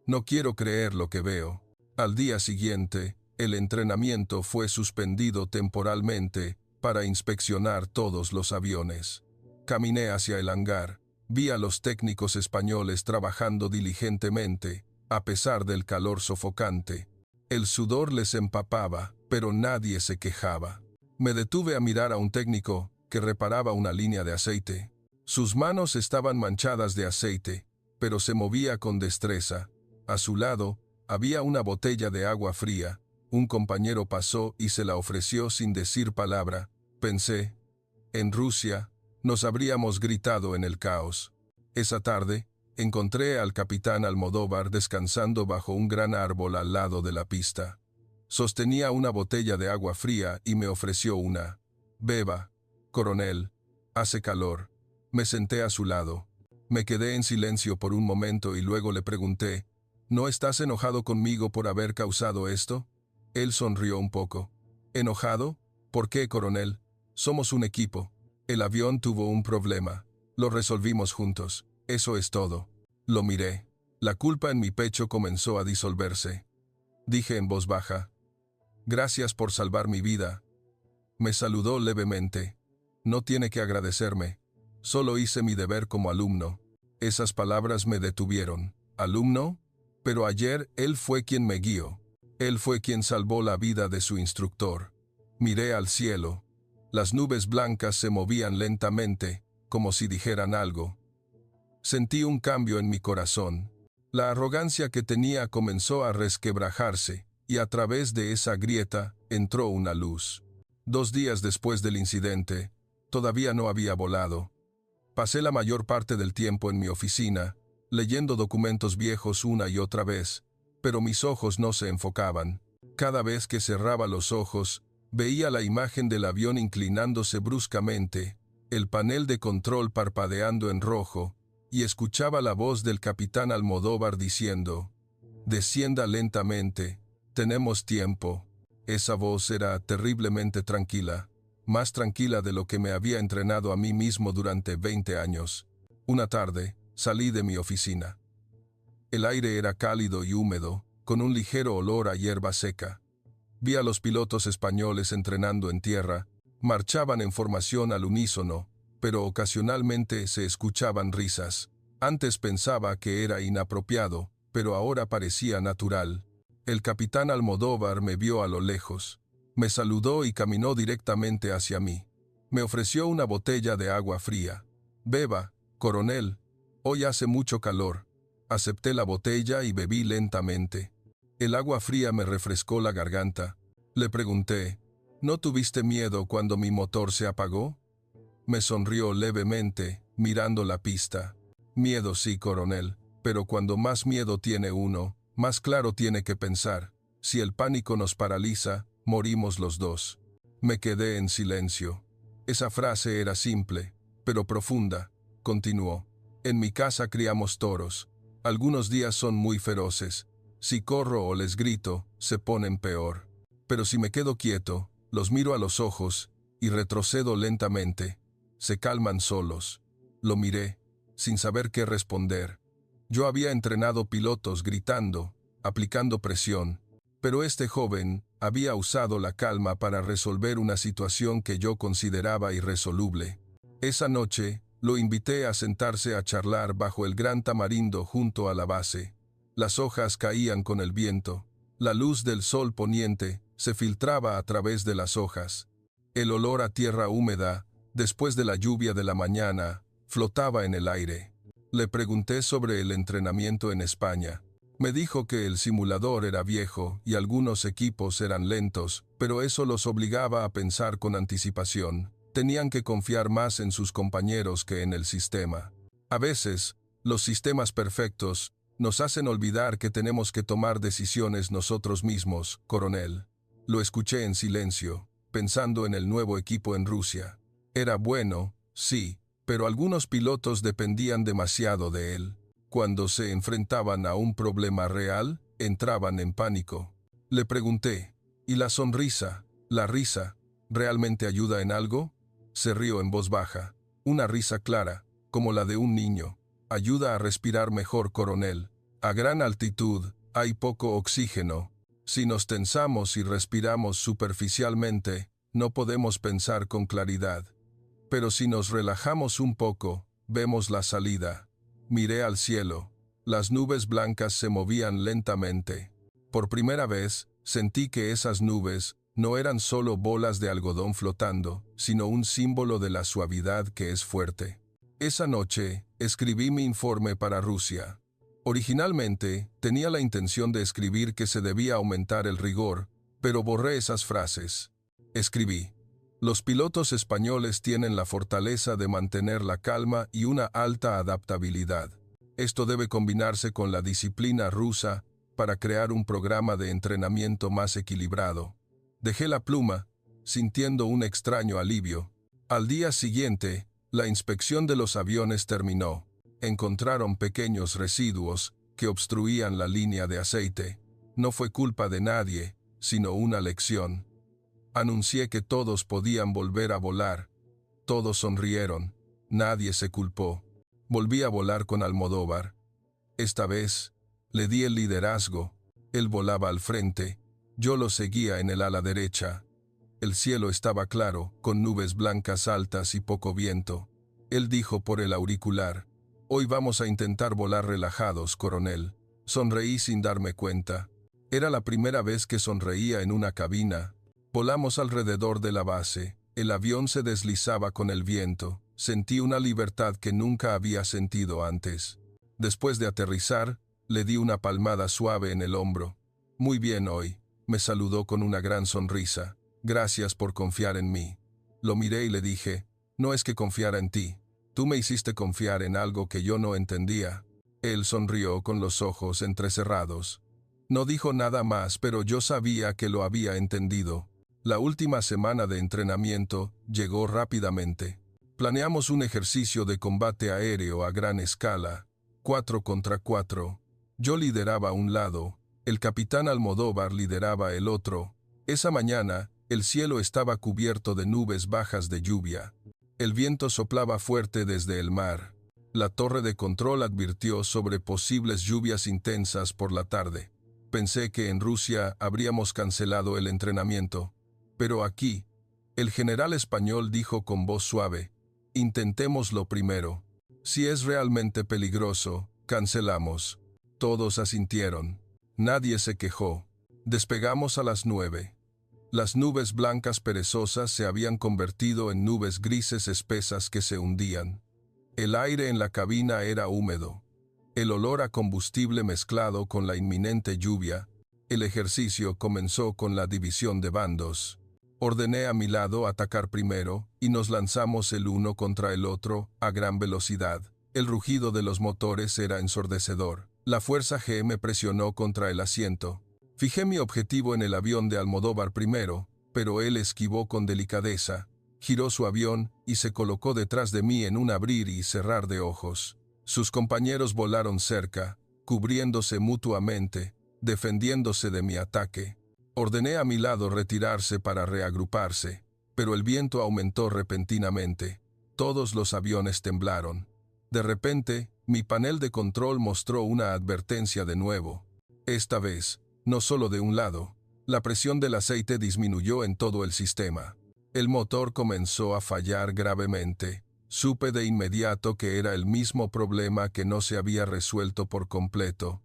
no quiero creer lo que veo. Al día siguiente, el entrenamiento fue suspendido temporalmente para inspeccionar todos los aviones. Caminé hacia el hangar. Vi a los técnicos españoles trabajando diligentemente, a pesar del calor sofocante. El sudor les empapaba, pero nadie se quejaba. Me detuve a mirar a un técnico que reparaba una línea de aceite. Sus manos estaban manchadas de aceite, pero se movía con destreza. A su lado, había una botella de agua fría. Un compañero pasó y se la ofreció sin decir palabra. Pensé, en Rusia, nos habríamos gritado en el caos. Esa tarde, encontré al capitán Almodóvar descansando bajo un gran árbol al lado de la pista. Sostenía una botella de agua fría y me ofreció una. Beba, coronel, hace calor. Me senté a su lado. Me quedé en silencio por un momento y luego le pregunté, ¿no estás enojado conmigo por haber causado esto? Él sonrió un poco. ¿Enojado? ¿Por qué, coronel? Somos un equipo. El avión tuvo un problema. Lo resolvimos juntos. Eso es todo. Lo miré. La culpa en mi pecho comenzó a disolverse. Dije en voz baja, «Gracias por salvar mi vida». Me saludó levemente. «No tiene que agradecerme. Solo hice mi deber como alumno». Esas palabras me detuvieron. ¿Alumno? Pero ayer él fue quien me guió. Él fue quien salvó la vida de su instructor. Miré al cielo. Las nubes blancas se movían lentamente, como si dijeran algo. Sentí un cambio en mi corazón. La arrogancia que tenía comenzó a resquebrajarse, y a través de esa grieta entró una luz. 2 días después del incidente, todavía no había volado. Pasé la mayor parte del tiempo en mi oficina, leyendo documentos viejos una y otra vez, pero mis ojos no se enfocaban. Cada vez que cerraba los ojos, veía la imagen del avión inclinándose bruscamente, el panel de control parpadeando en rojo, y escuchaba la voz del capitán Almodóvar diciendo, «Descienda lentamente, tenemos tiempo». Esa voz era terriblemente tranquila, más tranquila de lo que me había entrenado a mí mismo durante 20 años. Una tarde, salí de mi oficina. El aire era cálido y húmedo, con un ligero olor a hierba seca. Vi a los pilotos españoles entrenando en tierra, marchaban en formación al unísono, pero ocasionalmente se escuchaban risas. Antes pensaba que era inapropiado, pero ahora parecía natural. El capitán Almodóvar me vio a lo lejos. Me saludó y caminó directamente hacia mí. Me ofreció una botella de agua fría. «Beba, coronel, hoy hace mucho calor». Acepté la botella y bebí lentamente. El agua fría me refrescó la garganta. Le pregunté, «¿No tuviste miedo cuando mi motor se apagó?» Me sonrió levemente, mirando la pista. «Miedo sí, coronel, pero cuando más miedo tiene uno, más claro tiene que pensar. Si el pánico nos paraliza, morimos los dos». Me quedé en silencio. Esa frase era simple, pero profunda. Continuó, «En mi casa criamos toros. Algunos días son muy feroces. Si corro o les grito, se ponen peor. pero si me quedo quieto, los miro a los ojos y retrocedo lentamente, se calman solos. Lo miré, sin saber qué responder. Yo había entrenado pilotos gritando, aplicando presión, pero este joven había usado la calma para resolver una situación que yo consideraba irresoluble. Esa noche, lo invité a sentarse a charlar bajo el gran tamarindo junto a la base. Las hojas caían con el viento. La luz del sol poniente se filtraba a través de las hojas. El olor a tierra húmeda, después de la lluvia de la mañana, flotaba en el aire. Le pregunté sobre el entrenamiento en España. Me dijo que el simulador era viejo y algunos equipos eran lentos, pero eso los obligaba a pensar con anticipación. Tenían que confiar más en sus compañeros que en el sistema. A veces, los sistemas perfectos nos hacen olvidar que tenemos que tomar decisiones nosotros mismos, coronel. Lo escuché en silencio, pensando en el nuevo equipo en Rusia. Era bueno, sí, pero algunos pilotos dependían demasiado de él. Cuando se enfrentaban a un problema real, entraban en pánico. Le pregunté, ¿y la sonrisa, la risa, realmente ayuda en algo? Se rió en voz baja. Una risa clara, como la de un niño. Ayuda a respirar mejor, coronel. A gran altitud, hay poco oxígeno. Si nos tensamos y respiramos superficialmente, no podemos pensar con claridad. Pero si nos relajamos un poco, vemos la salida. Miré al cielo. Las nubes blancas se movían lentamente. Por primera vez, sentí que esas nubes no eran solo bolas de algodón flotando, sino un símbolo de la suavidad que es fuerte. Esa noche, escribí mi informe para Rusia. Originalmente, tenía la intención de escribir que se debía aumentar el rigor, pero borré esas frases. Escribí: los pilotos españoles tienen la fortaleza de mantener la calma y una alta adaptabilidad. Esto debe combinarse con la disciplina rusa para crear un programa de entrenamiento más equilibrado. Dejé la pluma, sintiendo un extraño alivio. Al día siguiente, la inspección de los aviones terminó. Encontraron pequeños residuos que obstruían la línea de aceite. No fue culpa de nadie, sino una lección. Anuncié que todos podían volver a volar. Todos sonrieron. Nadie se culpó. Volví a volar con Almodóvar. Esta vez, le di el liderazgo. Él volaba al frente. Yo lo seguía en el ala derecha. El cielo estaba claro, con nubes blancas altas y poco viento. Él dijo por el auricular: hoy vamos a intentar volar relajados, coronel. Sonreí sin darme cuenta. Era la primera vez que sonreía en una cabina. Volamos alrededor de la base. El avión se deslizaba con el viento. Sentí una libertad que nunca había sentido antes. Después de aterrizar, le di una palmada suave en el hombro. Muy bien hoy. Me saludó con una gran sonrisa. Gracias por confiar en mí. Lo miré y le dije: no es que confiara en ti. Tú me hiciste confiar en algo que yo no entendía. Él sonrió con los ojos entrecerrados. No dijo nada más, pero yo sabía que lo había entendido. La última semana de entrenamiento llegó rápidamente. Planeamos un ejercicio de combate aéreo a gran escala, 4 contra 4. Yo lideraba un lado, el capitán Almodóvar lideraba el otro. Esa mañana, el cielo estaba cubierto de nubes bajas de lluvia. El viento soplaba fuerte desde el mar. La torre de control advirtió sobre posibles lluvias intensas por la tarde. Pensé que en Rusia habríamos cancelado el entrenamiento. Pero aquí, el general español dijo con voz suave: intentémoslo primero. Si es realmente peligroso, cancelamos. Todos asintieron. Nadie se quejó. Despegamos a las 9. Las nubes blancas perezosas se habían convertido en nubes grises espesas que se hundían. El aire en la cabina era húmedo. El olor a combustible mezclado con la inminente lluvia. El ejercicio comenzó con la división de bandos. Ordené a mi lado atacar primero, y nos lanzamos el uno contra el otro, a gran velocidad. El rugido de los motores era ensordecedor. La fuerza G me presionó contra el asiento. Fijé mi objetivo en el avión de Almodóvar primero, pero él esquivó con delicadeza. Giró su avión y se colocó detrás de mí en un abrir y cerrar de ojos. Sus compañeros volaron cerca, cubriéndose mutuamente, defendiéndose de mi ataque. Ordené a mi lado retirarse para reagruparse, pero el viento aumentó repentinamente. Todos los aviones temblaron. De repente, mi panel de control mostró una advertencia de nuevo. Esta vez, no solo de un lado, la presión del aceite disminuyó en todo el sistema. El motor comenzó a fallar gravemente. Supe de inmediato que era el mismo problema que no se había resuelto por completo.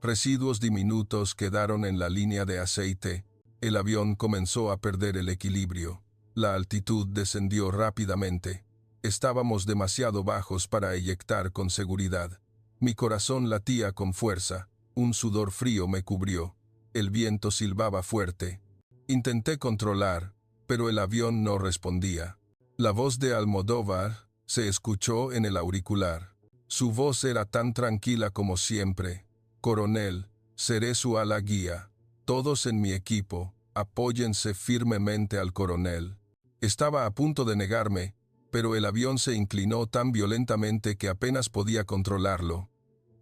Residuos diminutos quedaron en la línea de aceite. El avión comenzó a perder el equilibrio. La altitud descendió rápidamente. Estábamos demasiado bajos para eyectar con seguridad. Mi corazón latía con fuerza. Un sudor frío me cubrió. El viento silbaba fuerte. Intenté controlar, pero el avión no respondía. La voz de Almodóvar se escuchó en el auricular. Su voz era tan tranquila como siempre. Coronel, seré su ala guía. Todos en mi equipo, apóyense firmemente al coronel. Estaba a punto de negarme, pero el avión se inclinó tan violentamente que apenas podía controlarlo.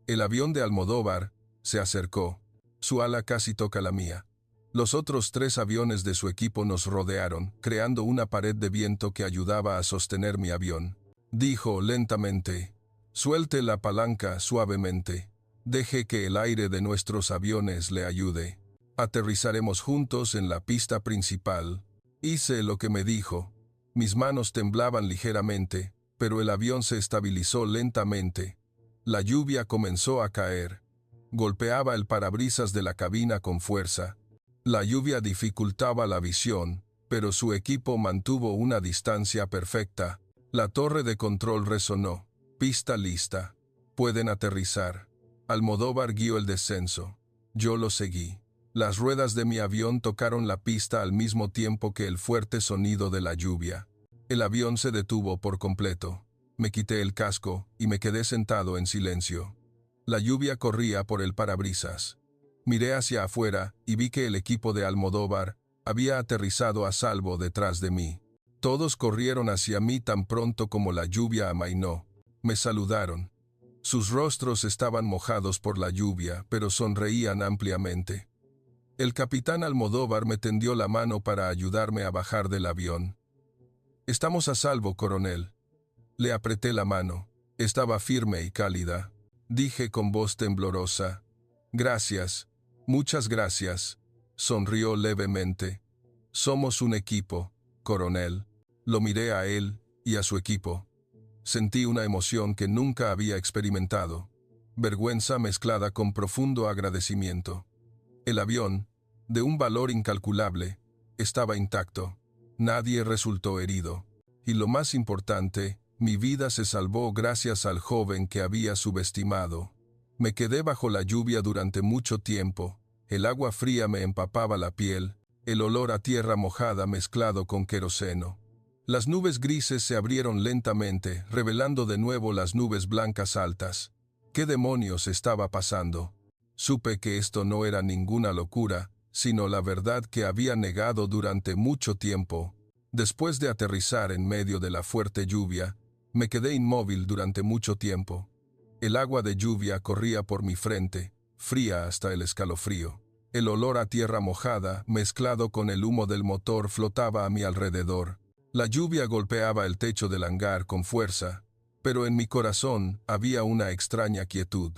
El avión de Almodóvar se acercó. Su ala casi toca la mía. Los otros 3 aviones de su equipo nos rodearon, creando una pared de viento que ayudaba a sostener mi avión. Dijo lentamente: «Suelte la palanca suavemente. Deje que el aire de nuestros aviones le ayude. Aterrizaremos juntos en la pista principal». Hice lo que me dijo. Mis manos temblaban ligeramente, pero el avión se estabilizó lentamente. La lluvia comenzó a caer. Golpeaba el parabrisas de la cabina con fuerza. La lluvia dificultaba la visión, pero su equipo mantuvo una distancia perfecta. La torre de control resonó. «Pista lista. Pueden aterrizar». Almodóvar guió el descenso. Yo lo seguí. Las ruedas de mi avión tocaron la pista al mismo tiempo que el fuerte sonido de la lluvia. El avión se detuvo por completo. Me quité el casco y me quedé sentado en silencio. La lluvia corría por el parabrisas. Miré hacia afuera y vi que el equipo de Almodóvar había aterrizado a salvo detrás de mí. Todos corrieron hacia mí tan pronto como la lluvia amainó. Me saludaron. Sus rostros estaban mojados por la lluvia, pero sonreían ampliamente. El capitán Almodóvar me tendió la mano para ayudarme a bajar del avión. «Estamos a salvo, coronel». Le apreté la mano. Estaba firme y cálida. Dije con voz temblorosa: «Gracias, muchas gracias». Sonrió levemente. «Somos un equipo, coronel». Lo miré a él y a su equipo. Sentí una emoción que nunca había experimentado. Vergüenza mezclada con profundo agradecimiento. El avión, de un valor incalculable, estaba intacto. Nadie resultó herido. Y lo más importante, mi vida se salvó gracias al joven que había subestimado. Me quedé bajo la lluvia durante mucho tiempo. El agua fría me empapaba la piel, el olor a tierra mojada mezclado con queroseno. Las nubes grises se abrieron lentamente, revelando de nuevo las nubes blancas altas. ¿Qué demonios estaba pasando? Supe que esto no era ninguna locura, sino la verdad que había negado durante mucho tiempo. Después de aterrizar en medio de la fuerte lluvia, me quedé inmóvil durante mucho tiempo. El agua de lluvia corría por mi frente, fría hasta el escalofrío. El olor a tierra mojada, mezclado con el humo del motor, flotaba a mi alrededor. La lluvia golpeaba el techo del hangar con fuerza, pero en mi corazón había una extraña quietud.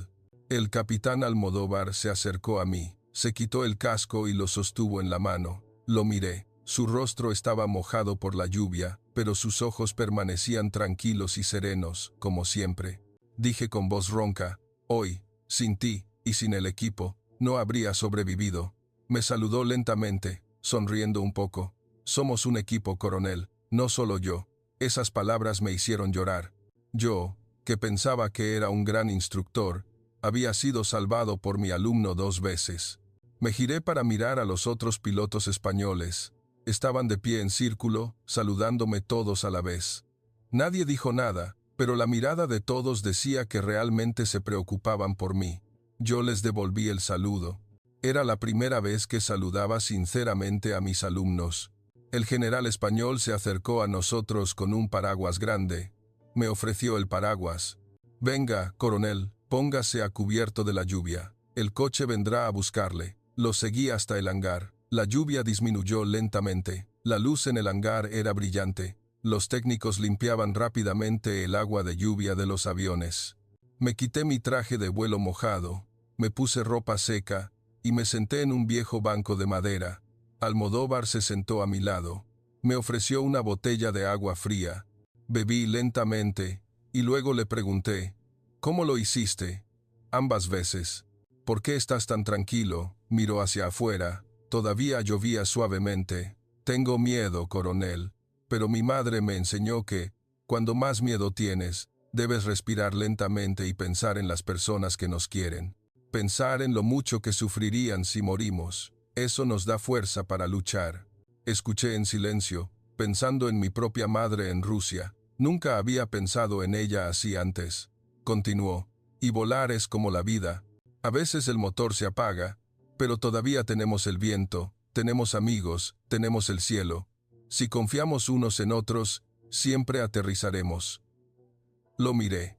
El capitán Almodóvar se acercó a mí, se quitó el casco y lo sostuvo en la mano. Lo miré. Su rostro estaba mojado por la lluvia, pero sus ojos permanecían tranquilos y serenos, como siempre. Dije con voz ronca: «Hoy, sin ti y sin el equipo, no habría sobrevivido». Me saludó lentamente, sonriendo un poco. «Somos un equipo, coronel, no solo yo». Esas palabras me hicieron llorar. Yo, que pensaba que era un gran instructor, había sido salvado por mi alumno 2 veces. Me giré para mirar a los otros pilotos españoles. Estaban de pie en círculo, saludándome todos a la vez. Nadie dijo nada, pero la mirada de todos decía que realmente se preocupaban por mí. Yo les devolví el saludo. Era la primera vez que saludaba sinceramente a mis alumnos. El general español se acercó a nosotros con un paraguas grande. Me ofreció el paraguas. «Venga, coronel, póngase a cubierto de la lluvia. El coche vendrá a buscarle». Lo seguí hasta el hangar. La lluvia disminuyó lentamente. La luz en el hangar era brillante. Los técnicos limpiaban rápidamente el agua de lluvia de los aviones. Me quité mi traje de vuelo mojado, me puse ropa seca y me senté en un viejo banco de madera. Almodóvar se sentó a mi lado. Me ofreció una botella de agua fría. Bebí lentamente y luego le pregunté, ¿cómo lo hiciste? Ambas veces. ¿Por qué estás tan tranquilo? Miró hacia afuera. Todavía llovía suavemente. Tengo miedo, coronel, pero mi madre me enseñó que, cuando más miedo tienes, debes respirar lentamente y pensar en las personas que nos quieren. Pensar en lo mucho que sufrirían si morimos. Eso nos da fuerza para luchar. Escuché en silencio, pensando en mi propia madre en Rusia. Nunca había pensado en ella así antes. Continuó, y volar es como la vida. A veces el motor se apaga, pero todavía tenemos el viento, tenemos amigos, tenemos el cielo. Si confiamos unos en otros, siempre aterrizaremos. Lo miré.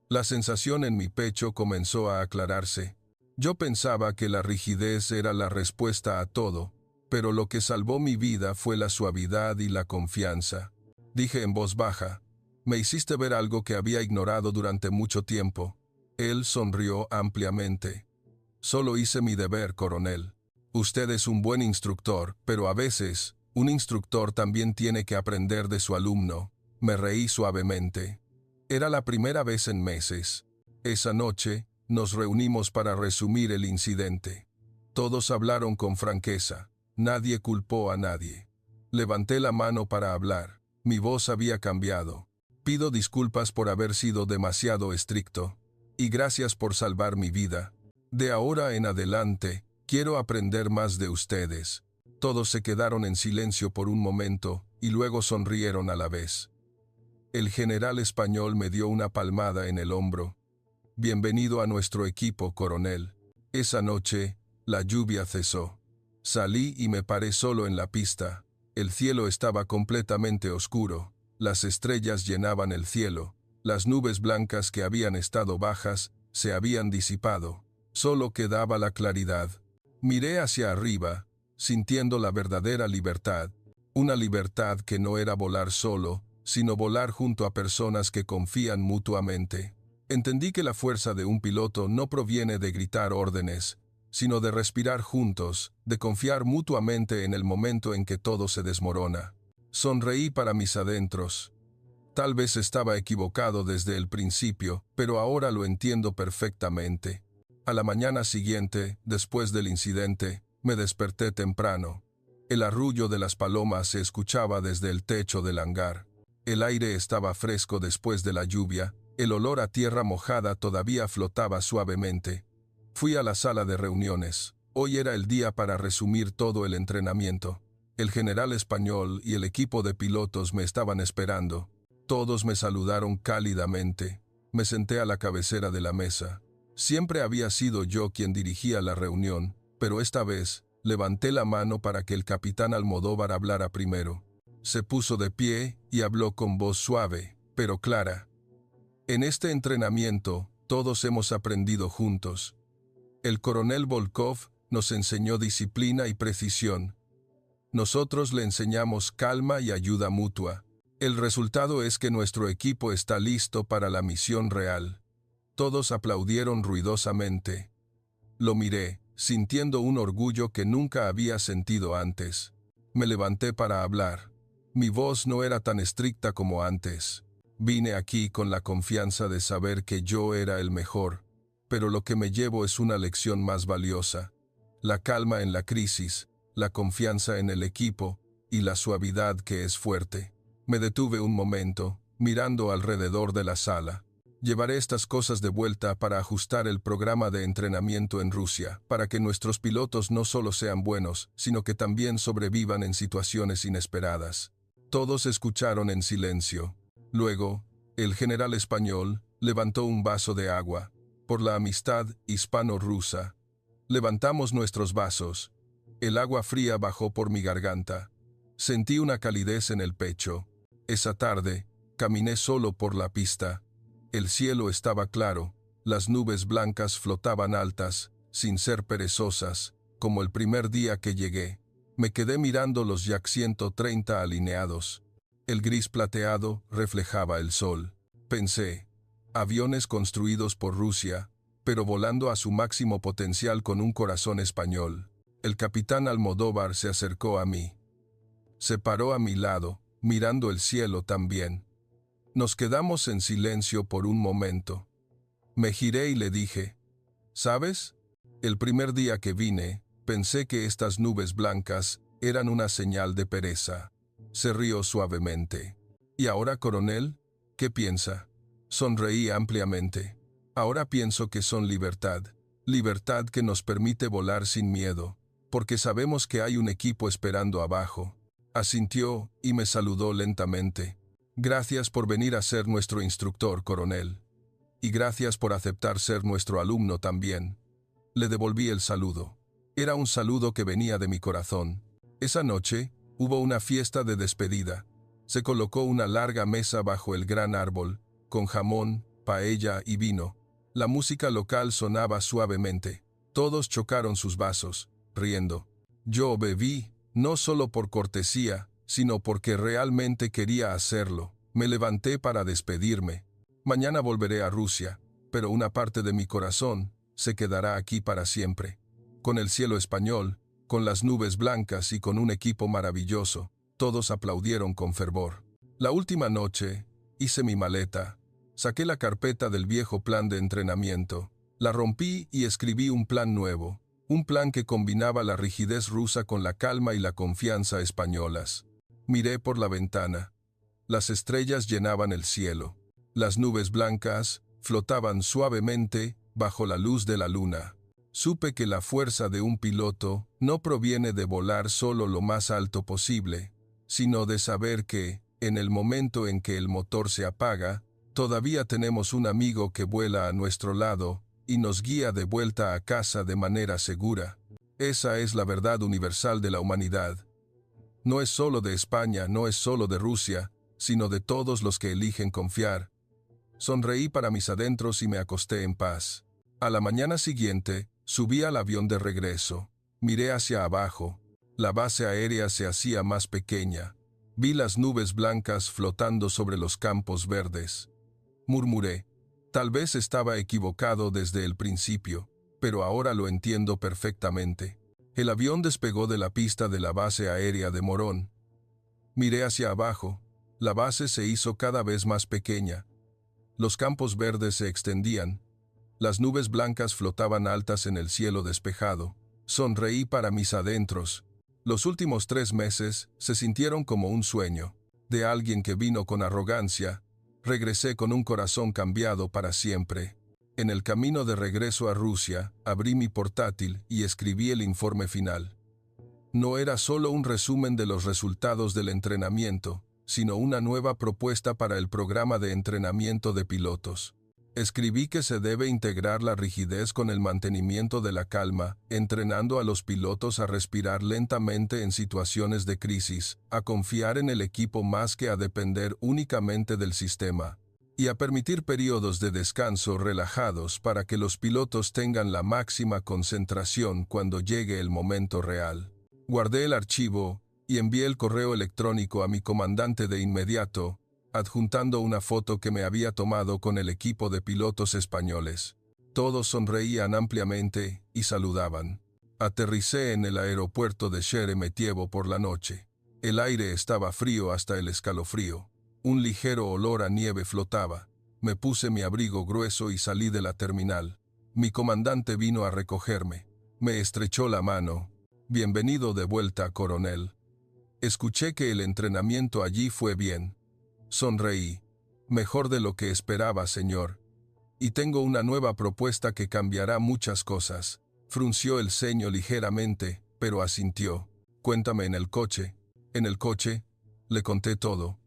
La sensación en mi pecho comenzó a aclararse. Yo pensaba que la rigidez era la respuesta a todo, pero lo que salvó mi vida fue la suavidad y la confianza. Dije en voz baja, me hiciste ver algo que había ignorado durante mucho tiempo. Él sonrió ampliamente. Solo hice mi deber, coronel. Usted es un buen instructor, pero a veces, un instructor también tiene que aprender de su alumno. Me reí suavemente. Era la primera vez en meses. Esa noche, nos reunimos para resumir el incidente. Todos hablaron con franqueza. Nadie culpó a nadie. Levanté la mano para hablar. Mi voz había cambiado. Pido disculpas por haber sido demasiado estricto. Y gracias por salvar mi vida. De ahora en adelante, quiero aprender más de ustedes. Todos se quedaron en silencio por un momento y luego sonrieron a la vez. El general español me dio una palmada en el hombro. Bienvenido a nuestro equipo, coronel. Esa noche, la lluvia cesó. Salí y me paré solo en la pista. El cielo estaba completamente oscuro. Las estrellas llenaban el cielo. Las nubes blancas que habían estado bajas se habían disipado. Solo quedaba la claridad. Miré hacia arriba, sintiendo la verdadera libertad. Una libertad que no era volar solo, sino volar junto a personas que confían mutuamente. Entendí que la fuerza de un piloto no proviene de gritar órdenes, sino de respirar juntos, de confiar mutuamente en el momento en que todo se desmorona. Sonreí para mis adentros. Tal vez estaba equivocado desde el principio, pero ahora lo entiendo perfectamente. A la mañana siguiente, después del incidente, me desperté temprano. El arrullo de las palomas se escuchaba desde el techo del hangar. El aire estaba fresco después de la lluvia, el olor a tierra mojada todavía flotaba suavemente. Fui a la sala de reuniones. Hoy era el día para resumir todo el entrenamiento. El general español y el equipo de pilotos me estaban esperando. Todos me saludaron cálidamente. Me senté a la cabecera de la mesa. Siempre había sido yo quien dirigía la reunión, pero esta vez levanté la mano para que el capitán Almodóvar hablara primero. Se puso de pie y habló con voz suave, pero clara. En este entrenamiento, todos hemos aprendido juntos. El coronel Volkov nos enseñó disciplina y precisión. Nosotros le enseñamos calma y ayuda mutua. El resultado es que nuestro equipo está listo para la misión real. Todos aplaudieron ruidosamente. Lo miré, sintiendo un orgullo que nunca había sentido antes. Me levanté para hablar. Mi voz no era tan estricta como antes. Vine aquí con la confianza de saber que yo era el mejor, pero lo que me llevo es una lección más valiosa. La calma en la crisis, la confianza en el equipo y la suavidad que es fuerte. Me detuve un momento, mirando alrededor de la sala. Llevaré estas cosas de vuelta para ajustar el programa de entrenamiento en Rusia, para que nuestros pilotos no solo sean buenos, sino que también sobrevivan en situaciones inesperadas. Todos escucharon en silencio. Luego, el general español levantó un vaso de agua. Por la amistad hispano-rusa. Levantamos nuestros vasos. El agua fría bajó por mi garganta. Sentí una calidez en el pecho. Esa tarde, caminé solo por la pista. El cielo estaba claro, las nubes blancas flotaban altas, sin ser perezosas, como el primer día que llegué. Me quedé mirando los Yak 130 alineados. El gris plateado reflejaba el sol. Pensé, aviones construidos por Rusia, pero volando a su máximo potencial con un corazón español. El capitán Almodóvar se acercó a mí. Se paró a mi lado, mirando el cielo también. Nos quedamos en silencio por un momento. Me giré y le dije, ¿sabes? El primer día que vine, pensé que estas nubes blancas eran una señal de pereza. Se rió suavemente. ¿Y ahora, coronel? ¿Qué piensa? Sonreí ampliamente. Ahora pienso que son libertad. Libertad que nos permite volar sin miedo, porque sabemos que hay un equipo esperando abajo. Asintió y me saludó lentamente. Gracias por venir a ser nuestro instructor, coronel. Y gracias por aceptar ser nuestro alumno también. Le devolví el saludo. Era un saludo que venía de mi corazón. Esa noche, hubo una fiesta de despedida. Se colocó una larga mesa bajo el gran árbol, con jamón, paella y vino. La música local sonaba suavemente. Todos chocaron sus vasos, riendo. Yo bebí, no solo por cortesía, sino porque realmente quería hacerlo. Me levanté para despedirme. Mañana volveré a Rusia, pero una parte de mi corazón se quedará aquí para siempre. Con el cielo español, con las nubes blancas y con un equipo maravilloso, todos aplaudieron con fervor. La última noche, hice mi maleta. Saqué la carpeta del viejo plan de entrenamiento, la rompí y escribí un plan nuevo, un plan que combinaba la rigidez rusa con la calma y la confianza españolas. Miré por la ventana. Las estrellas llenaban el cielo. Las nubes blancas flotaban suavemente bajo la luz de la luna. Supe que la fuerza de un piloto no proviene de volar solo lo más alto posible, sino de saber que, en el momento en que el motor se apaga, todavía tenemos un amigo que vuela a nuestro lado y nos guía de vuelta a casa de manera segura. Esa es la verdad universal de la humanidad. No es solo de España, no es solo de Rusia, sino de todos los que eligen confiar. Sonreí para mis adentros y me acosté en paz. A la mañana siguiente, subí al avión de regreso. Miré hacia abajo. La base aérea se hacía más pequeña. Vi las nubes blancas flotando sobre los campos verdes. Murmuré, tal vez estaba equivocado desde el principio, pero ahora lo entiendo perfectamente. El avión despegó de la pista de la base aérea de Morón. Miré hacia abajo. La base se hizo cada vez más pequeña. Los campos verdes se extendían. Las nubes blancas flotaban altas en el cielo despejado. Sonreí para mis adentros. Los últimos 3 meses se sintieron como un sueño. De alguien que vino con arrogancia, regresé con un corazón cambiado para siempre. En el camino de regreso a Rusia, abrí mi portátil y escribí el informe final. No era solo un resumen de los resultados del entrenamiento, sino una nueva propuesta para el programa de entrenamiento de pilotos. Escribí que se debe integrar la rigidez con el mantenimiento de la calma, entrenando a los pilotos a respirar lentamente en situaciones de crisis, a confiar en el equipo más que a depender únicamente del sistema, y a permitir periodos de descanso relajados para que los pilotos tengan la máxima concentración cuando llegue el momento real. Guardé el archivo y envié el correo electrónico a mi comandante de inmediato, adjuntando una foto que me había tomado con el equipo de pilotos españoles. Todos sonreían ampliamente y saludaban. Aterricé en el aeropuerto de Sheremetyevo por la noche. El aire estaba frío hasta el escalofrío. Un ligero olor a nieve flotaba. Me puse mi abrigo grueso y salí de la terminal. Mi comandante vino a recogerme. Me estrechó la mano. Bienvenido de vuelta, coronel. Escuché que el entrenamiento allí fue bien. Sonreí. Mejor de lo que esperaba, señor. Y tengo una nueva propuesta que cambiará muchas cosas. Frunció el ceño ligeramente, pero asintió. Cuéntame en el coche. En el coche, le conté todo.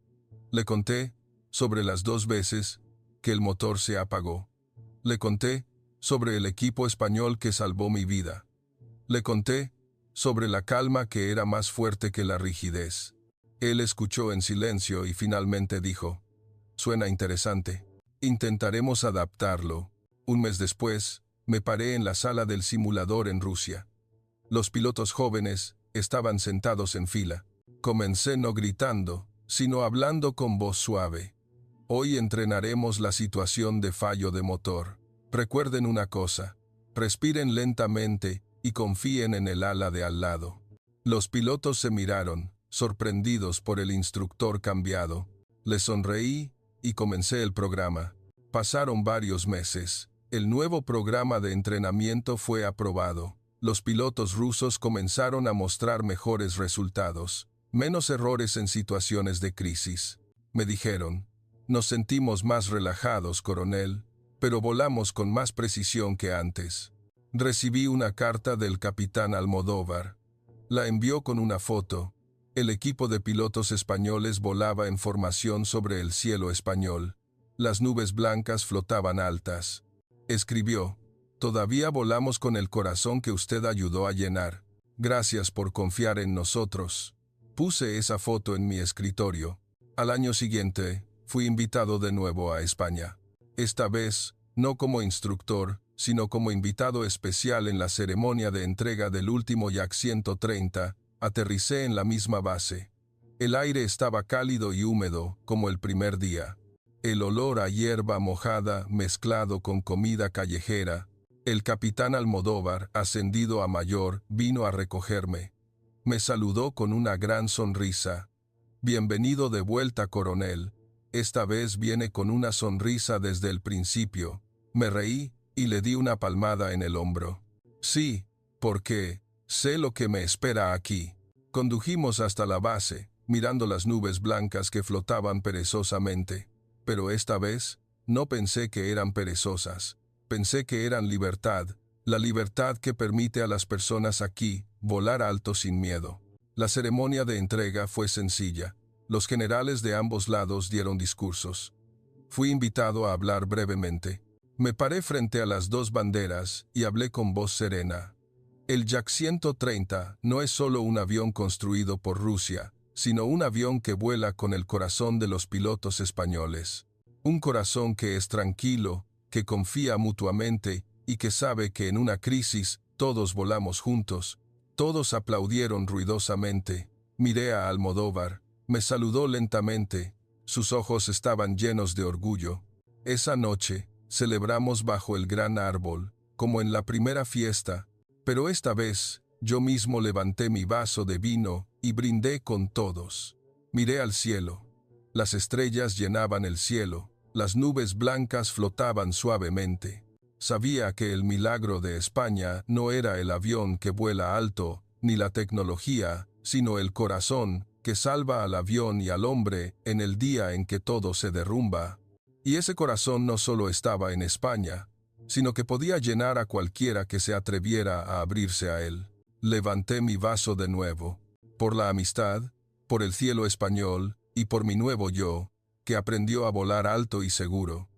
Le conté, sobre las 2 veces, que el motor se apagó. Le conté, sobre el equipo español que salvó mi vida. Le conté, sobre la calma que era más fuerte que la rigidez. Él escuchó en silencio y finalmente dijo, «Suena interesante. Intentaremos adaptarlo». Un mes después, me paré en la sala del simulador en Rusia. Los pilotos jóvenes estaban sentados en fila. Comencé no gritando, sino hablando con voz suave. Hoy entrenaremos la situación de fallo de motor. Recuerden una cosa, respiren lentamente y confíen en el ala de al lado. Los pilotos se miraron, sorprendidos por el instructor cambiado. Les sonreí y comencé el programa. Pasaron varios meses. El nuevo programa de entrenamiento fue aprobado. Los pilotos rusos comenzaron a mostrar mejores resultados, menos errores en situaciones de crisis. Me dijeron, nos sentimos más relajados, coronel, pero volamos con más precisión que antes. Recibí una carta del capitán Almodóvar. La envió con una foto. El equipo de pilotos españoles volaba en formación sobre el cielo español. Las nubes blancas flotaban altas. Escribió, todavía volamos con el corazón que usted ayudó a llenar. Gracias por confiar en nosotros. Puse esa foto en mi escritorio. Al año siguiente, fui invitado de nuevo a España. Esta vez, no como instructor, sino como invitado especial en la ceremonia de entrega del último Yak 130, aterricé en la misma base. El aire estaba cálido y húmedo, como el primer día. El olor a hierba mojada mezclado con comida callejera. El capitán Almodóvar, ascendido a mayor, vino a recogerme. Me saludó con una gran sonrisa. Bienvenido de vuelta, coronel. Esta vez viene con una sonrisa desde el principio. Me reí y le di una palmada en el hombro. Sí, porque sé lo que me espera aquí. Condujimos hasta la base, mirando las nubes blancas que flotaban perezosamente. Pero esta vez, no pensé que eran perezosas. Pensé que eran libertad, la libertad que permite a las personas aquí volar alto sin miedo. La ceremonia de entrega fue sencilla. Los generales de ambos lados dieron discursos. Fui invitado a hablar brevemente. Me paré frente a las dos banderas y hablé con voz serena. El Yak 130 no es solo un avión construido por Rusia, sino un avión que vuela con el corazón de los pilotos españoles. Un corazón que es tranquilo, que confía mutuamente y que sabe que en una crisis todos volamos juntos. Todos aplaudieron ruidosamente. Miré a Almodóvar. Me saludó lentamente. Sus ojos estaban llenos de orgullo. Esa noche, celebramos bajo el gran árbol, como en la primera fiesta, pero esta vez, yo mismo levanté mi vaso de vino y brindé con todos. Miré al cielo. Las estrellas llenaban el cielo, las nubes blancas flotaban suavemente. Sabía que el milagro de España no era el avión que vuela alto, ni la tecnología, sino el corazón que salva al avión y al hombre en el día en que todo se derrumba. Y ese corazón no solo estaba en España, sino que podía llenar a cualquiera que se atreviera a abrirse a él. Levanté mi vaso de nuevo, por la amistad, por el cielo español y por mi nuevo yo, que aprendió a volar alto y seguro.